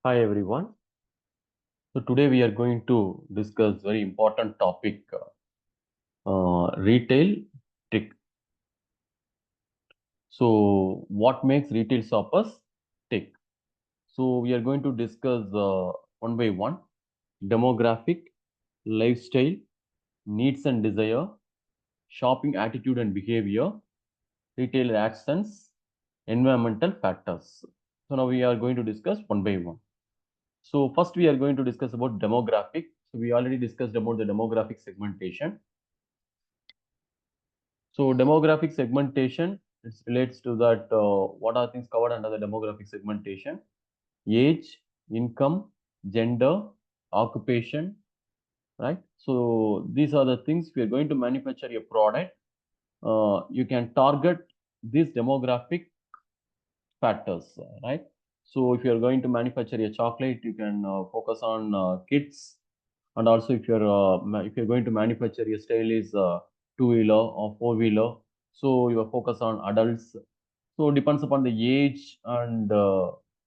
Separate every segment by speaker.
Speaker 1: Hi everyone. So today we are going to discuss very important topic, retail tick. So what makes retail shoppers tick? So we are going to discuss one by one: demographic, lifestyle, needs and desire, shopping attitude and behavior, retailer actions, environmental factors. So now we are going to discuss one by one. So first we are going to discuss about demographic. So we already discussed about the demographic segmentation. So demographic segmentation, it relates to that what are things covered under the demographic segmentation: age, income, gender, occupation, right? So these are the things. We are going to manufacture a product. You can target these demographic factors, right? So if you are going to manufacture a chocolate, you can focus on kids, and also if you're going to manufacture a stylish two-wheeler or four-wheeler, so you are focus on adults. So depends upon the age and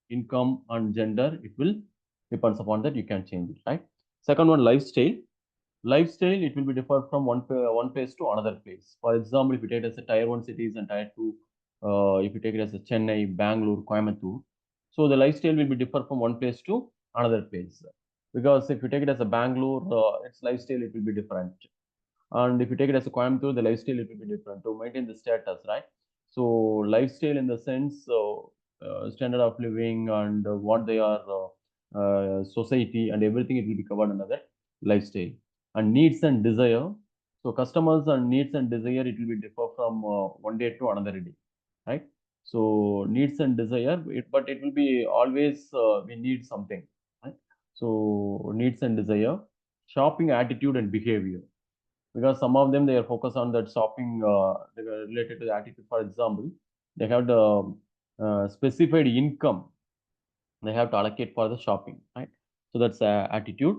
Speaker 1: income and gender, it will depends upon that you can change it, right? Second one, lifestyle. Lifestyle, it will be differ from one place to another place. For example, if you take it as a tier one cities and tier two, if you take it as a Chennai, Bangalore, Coimbatore, so the lifestyle will be differ from one place to another place. Because if you take it as a Bangalore, its lifestyle it will be different. And if you take it as a Coimbatore, the lifestyle it will be different to maintain the status, right? So lifestyle in the sense standard of living and what they are society and everything, it will be covered under that lifestyle. And needs and desire. So customers and needs and desire, it will be differ from one day to another day, right? So needs and desire, but it will be always we need something, right? So needs and desire, shopping attitude and behavior, because some of them they are focused on that shopping related to the attitude. For example, they have the specified income they have to allocate for the shopping, right? So that's attitude.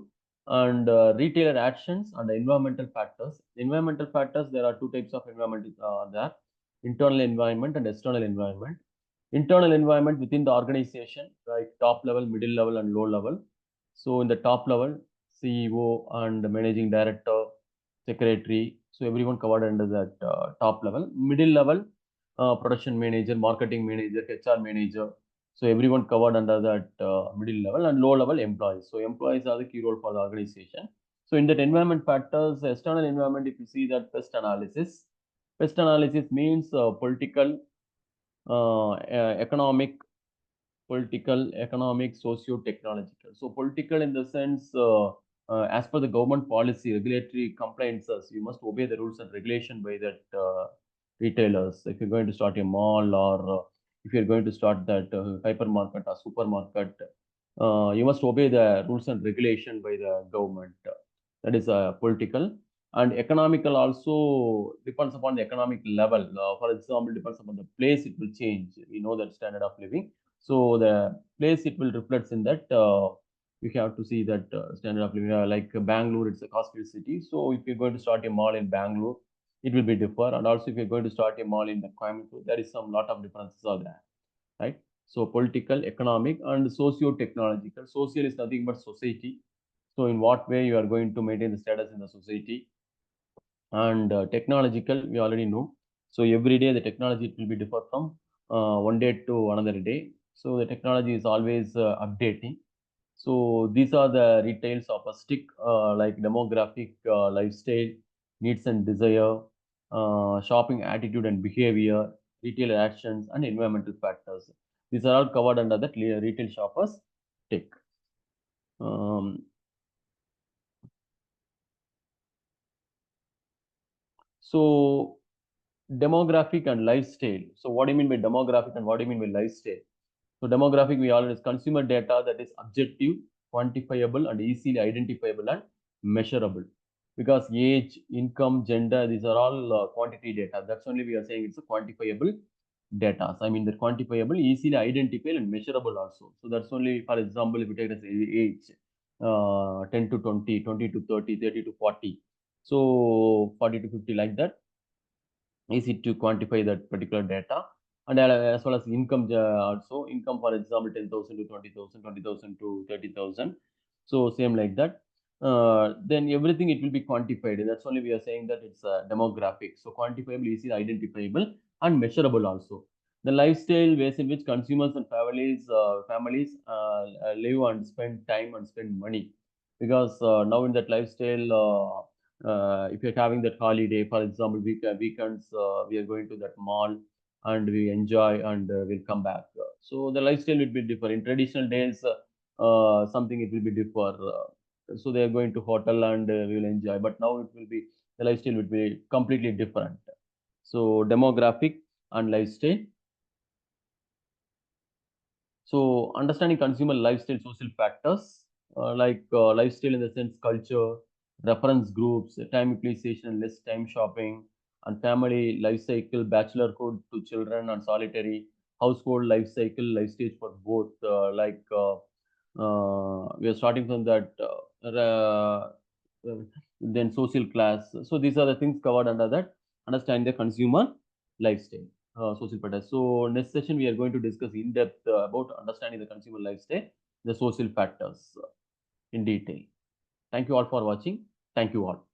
Speaker 1: And retailer actions and the environmental factors. Environmental factors, there are two types of environment there: internal environment and external environment. Internal environment within the organization, like top level, middle level, and low level. So in the top level, CEO and managing director, secretary, so everyone covered under that top level. Middle level, production manager, marketing manager, HR manager, so everyone covered under that middle level. And low level, employees. So employees are the key role for the organization. So in that environment factors, external environment, if you see that pest analysis. Pest analysis means economic, political, economic, socio-technological. So political in the sense, as per the government policy, regulatory compliances, you must obey the rules and regulation by that retailers. If you're going to start a mall, or if you're going to start that hypermarket or supermarket, you must obey the rules and regulation by the government. That is political. And economical also depends upon the economic level. For example, depends upon the place, it will change. We know that standard of living. So the place it will reflect in that. You have to see that standard of living. Like Bangalore, it's a costly city. So if you're going to start a mall in Bangalore, it will be differ. And also, if you're going to start a mall in the Coimbatore, there is some lot of differences are there, right? So political, economic, and socio-technological. Social is nothing but society. So in what way you are going to maintain the status in the society. And technological, we already know. So every day the technology, it will be differ from one day to another day. So the technology is always updating. So these are the retails of a stick, like demographic, lifestyle, needs and desire, shopping attitude and behavior, retailer actions, and environmental factors. These are all covered under that retail shoppers tick. um, so demographic and lifestyle. So what do you mean by demographic and what do you mean by lifestyle? So demographic, we always consumer data that is objective, quantifiable, and easily identifiable and measurable. Because age, income, gender, these are all quantity data. That's only we are saying it's a quantifiable data. So I mean the quantifiable, easily identifiable, and measurable also. So that's only, for example, if you take as age, 10 to 20, 20 to 30, 30 to 40. So 40 to 50, like that, easy to quantify that particular data. and as well as income also. Income, for example, 10,000 to 20,000, 20,000 to 30,000. So same like that. Then everything it will be quantified. That's only we are saying that it's demographic. So quantifiable, easy identifiable, and measurable also. The lifestyle ways in which consumers and families live and spend time and spend money, because now in that lifestyle, if you're having that holiday, for example, weekends, we are going to that mall and we enjoy and we'll come back. So the lifestyle will be different. In traditional days, something it will be different. So they are going to hotel and we will enjoy. But now it will be, the lifestyle will be completely different. So demographic and lifestyle. So understanding consumer lifestyle social factors, lifestyle in the sense culture, reference groups, time utilization, less time shopping, and family life cycle, bachelorhood to children and solitary, household life cycle, life stage for both. We are starting from that. Then social class. So these are the things covered under that. Understand the consumer lifestyle, social factors. So next session we are going to discuss in depth about understanding the consumer lifestyle, the social factors in detail. Thank you all for watching. Thank you all.